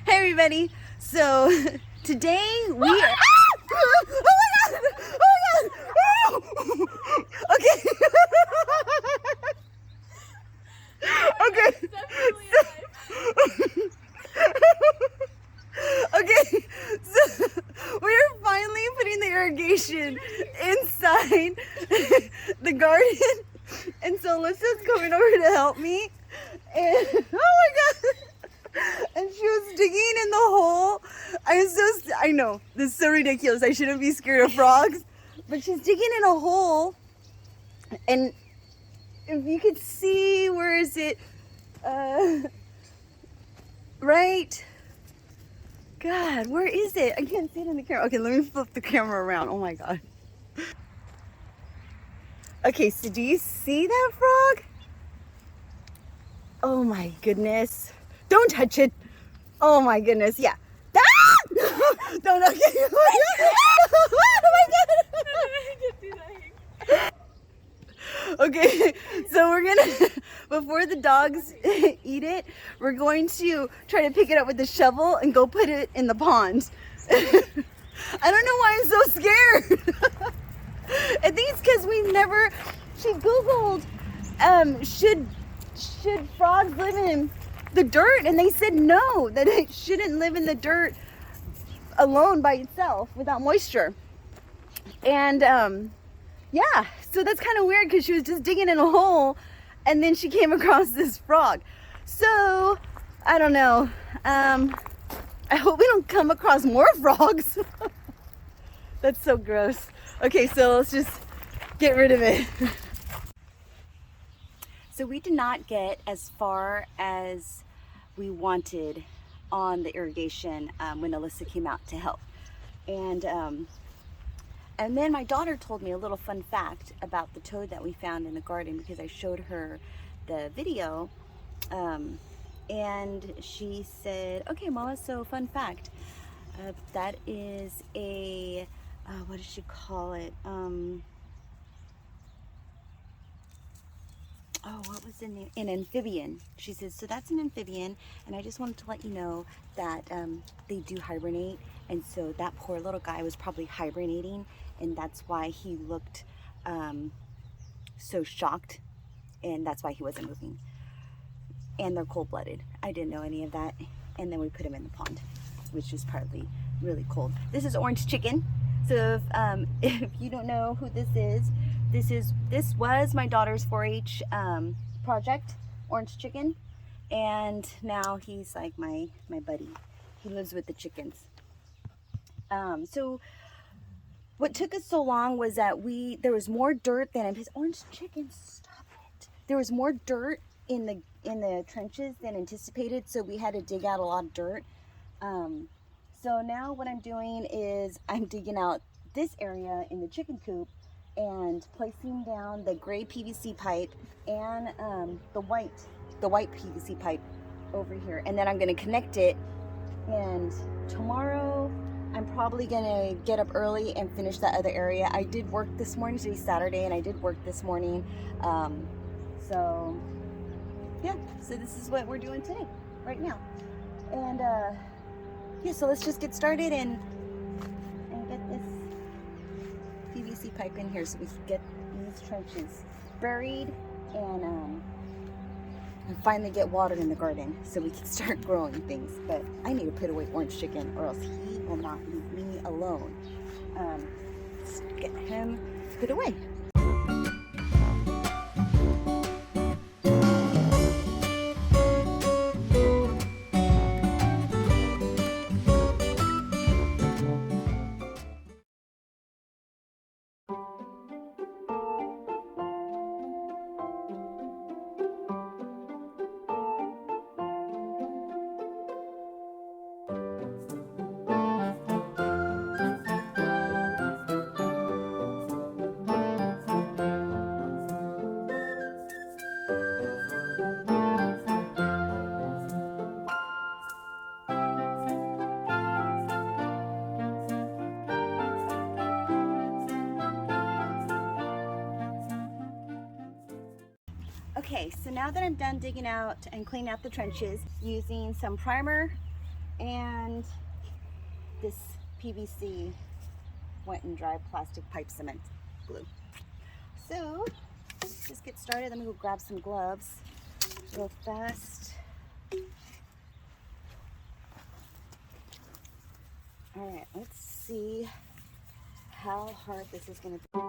Hey everybody! So today we are. Oh my god! Oh my god! Okay. Okay. Okay. So we're finally putting the irrigation inside the garden, and so Alyssa's coming over to help me. And oh my god! And she was digging in the hole. I know, this is so ridiculous. I shouldn't be scared of frogs. But she's digging in a hole. And if you could see, where is it? Right? God, where is it? I can't see it in the camera. Okay, let me flip the camera around. Oh my God. Okay, so do you see that frog? Oh my goodness. Don't touch it. Oh my goodness, yeah. Ah! Don't, okay. Okay, so we're gonna, before the dogs eat it, we're going to try to pick it up with the shovel and go put it in the pond. I don't know why I'm so scared. I think it's because she Googled, should frogs live in the dirt? And they said no, that it shouldn't live in the dirt alone by itself without moisture. And yeah, so that's kind of weird because she was just digging in a hole and then she came across this frog. So I don't know. I hope we don't come across more frogs. That's so gross. Okay, so let's just get rid of it. So we did not get as far as we wanted on the irrigation when Alyssa came out to help. And then my daughter told me a little fun fact about the toad that we found in the garden, because I showed her the video. And she said, okay, Mama, so fun fact. That is a, what did she call it? Oh, what was the name? An amphibian. She says, so that's an amphibian, and I just wanted to let you know that they do hibernate, and so that poor little guy was probably hibernating, and that's why he looked so shocked, and that's why he wasn't moving. And they're cold-blooded. I didn't know any of that. And then we put him in the pond, which was partly really cold. This is orange chicken. So if you don't know who this was my daughter's 4-H project, orange chicken, and now he's like my buddy. He lives with the chickens. So what took us so long was that there was more dirt than his orange chicken. Stop it! There was more dirt in the trenches than anticipated, so we had to dig out a lot of dirt. So now what I'm doing is I'm digging out this area in the chicken coop and placing down the gray PVC pipe and the white PVC pipe over here, and then I'm going to connect it. And tomorrow I'm probably going to get up early and finish that other area. I did work this morning. Today's Saturday, and I did work this morning. So yeah, so this is what we're doing today, right now. And yeah, so let's just get started and get this PVC pipe in here so we can get these trenches buried and finally get water in the garden so we can start growing things. But I need to put away orange chicken or else he will not leave me alone. Let's get him put away. Okay, so now that I'm done digging out and cleaning out the trenches, using some primer and this PVC wet and dry plastic pipe cement glue. So let's just get started. Let me go grab some gloves real fast. All right, let's see how hard this is going to be.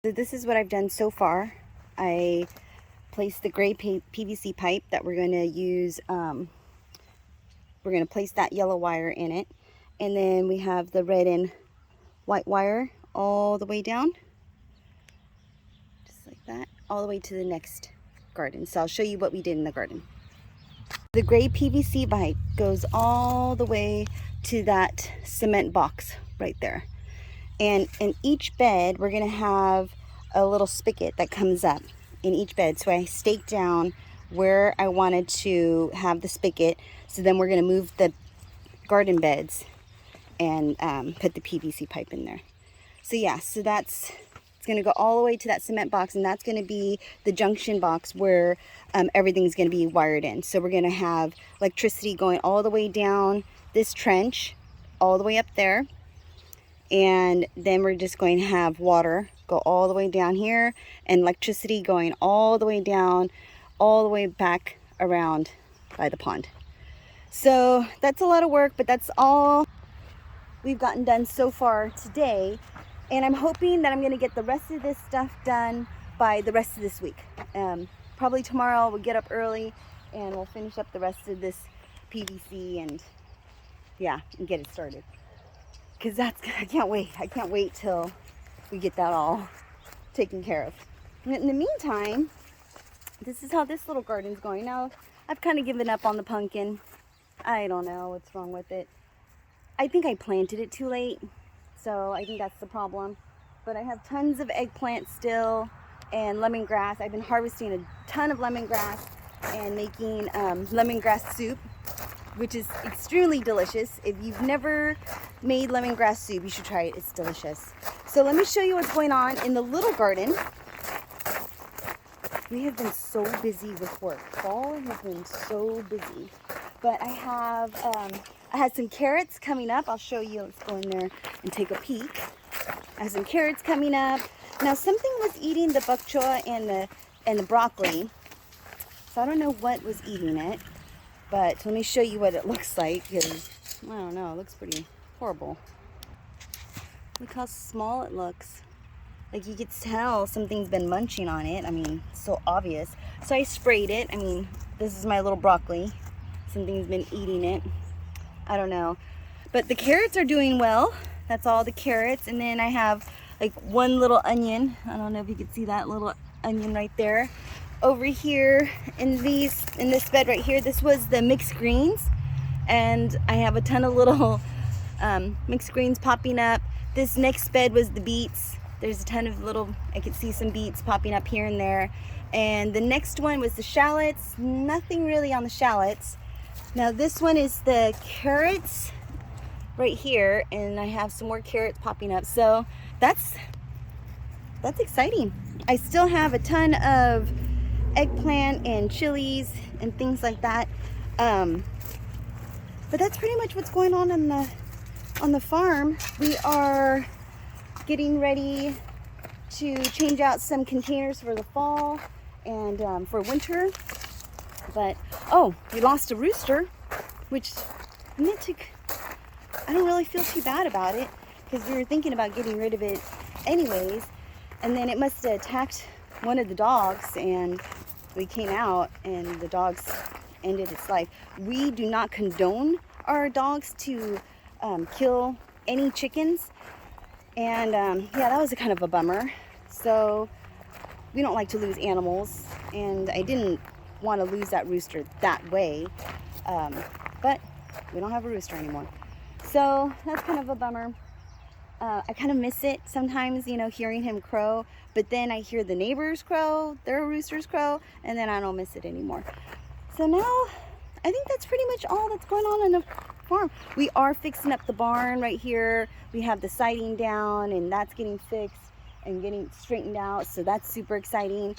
So this is what I've done so far. I placed the gray PVC pipe that we're going to use. We're going to place that yellow wire in it. And then we have the red and white wire all the way down. Just like that. All the way to the next garden. So I'll show you what we did in the garden. The gray PVC pipe goes all the way to that cement box right there. And in each bed, we're going to have a little spigot that comes up in each bed. So I staked down where I wanted to have the spigot. So then we're going to move the garden beds and put the PVC pipe in there. So yeah, so it's going to go all the way to that cement box, and that's going to be the junction box where everything's going to be wired in. So we're going to have electricity going all the way down this trench, all the way up there. And then we're just going to have water go all the way down here, and electricity going all the way down, all the way back around by the pond. So that's a lot of work, but that's all we've gotten done so far today. And I'm hoping that I'm going to get the rest of this stuff done by the rest of this week. Probably tomorrow we'll get up early and we'll finish up the rest of this PVC and yeah, and get it started. Because I can't wait till we get that all taken care of. And in the meantime, this is how this little garden's going. Now, I've kind of given up on the pumpkin. I don't know what's wrong with it. I think I planted it too late, so I think that's the problem. But I have tons of eggplant still and lemongrass. I've been harvesting a ton of lemongrass and making lemongrass soup, which is extremely delicious. If you've never made lemongrass soup, you should try it. It's delicious. So let me show you what's going on in the little garden. We have been so busy with work. Fall has been so busy. But I had some carrots coming up. I'll show you. Let's go in there and take a peek. I have some carrots coming up. Now something was eating the bok choy and the broccoli. So I don't know what was eating it. But let me show you what it looks like, because I don't know, it looks pretty horrible. Look how small it looks. Like you could tell something's been munching on it. I mean, it's so obvious. So I sprayed it. I mean, this is my little broccoli. Something's been eating it. I don't know. But the carrots are doing well. That's all the carrots. And then I have like one little onion. I don't know if you can see that little onion right there. Over here in this bed right here, this was the mixed greens, and I have a ton of little mixed greens popping up. This next bed was the beets. There's a ton of little, I could see some beets popping up here and there. And the next one was the shallots. Nothing really on the shallots. Now this one is the carrots right here, and I have some more carrots popping up. So that's exciting. I still have a ton of eggplant and chilies and things like that. But that's pretty much what's going on the farm. We are getting ready to change out some containers for the fall and for winter. But oh, we lost a rooster, which I don't really feel too bad about it, because we were thinking about getting rid of it anyways, and then it must have attacked one of the dogs, and we came out and the dogs ended its life. We do not condone our dogs to kill any chickens, and yeah, that was a kind of a bummer. So we don't like to lose animals, and I didn't want to lose that rooster that way, but we don't have a rooster anymore, so that's kind of a bummer. I kind of miss it sometimes, you know, hearing him crow, but then I hear the neighbors crow, their roosters crow, and then I don't miss it anymore. So now I think that's pretty much all that's going on in the farm. We are fixing up the barn right here. We have the siding down, and that's getting fixed and getting straightened out, so that's super exciting.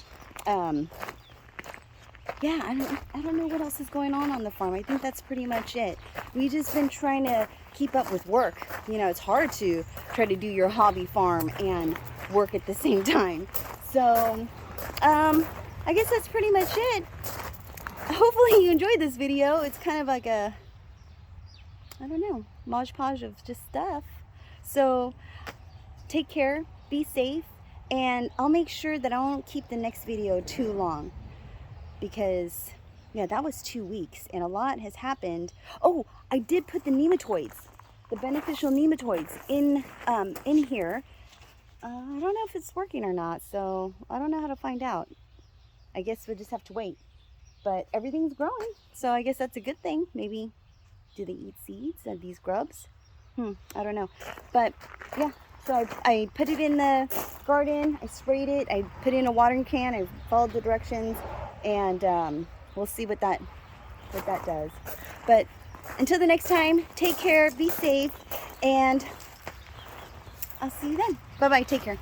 Yeah, I don't know what else is going on the farm. I think that's pretty much it. We've just been trying to keep up with work. You know, it's hard to try to do your hobby farm and work at the same time. So, I guess that's pretty much it. Hopefully you enjoyed this video. It's kind of like a, I don't know, modge podge of just stuff. So, take care, be safe, and I'll make sure that I won't keep the next video too long, because yeah, that was 2 weeks and a lot has happened. Oh, I did put the nematoids, the beneficial nematoids in here. I don't know if it's working or not, so I don't know how to find out. I guess we'll just have to wait. But everything's growing, so I guess that's a good thing. Maybe, do they eat seeds of these grubs? I don't know. But yeah, so I put it in the garden, I sprayed it, I put it in a watering can, I followed the directions, and we'll see what that does. But until the next time, take care, be safe, and I'll see you then. Bye-bye, take care.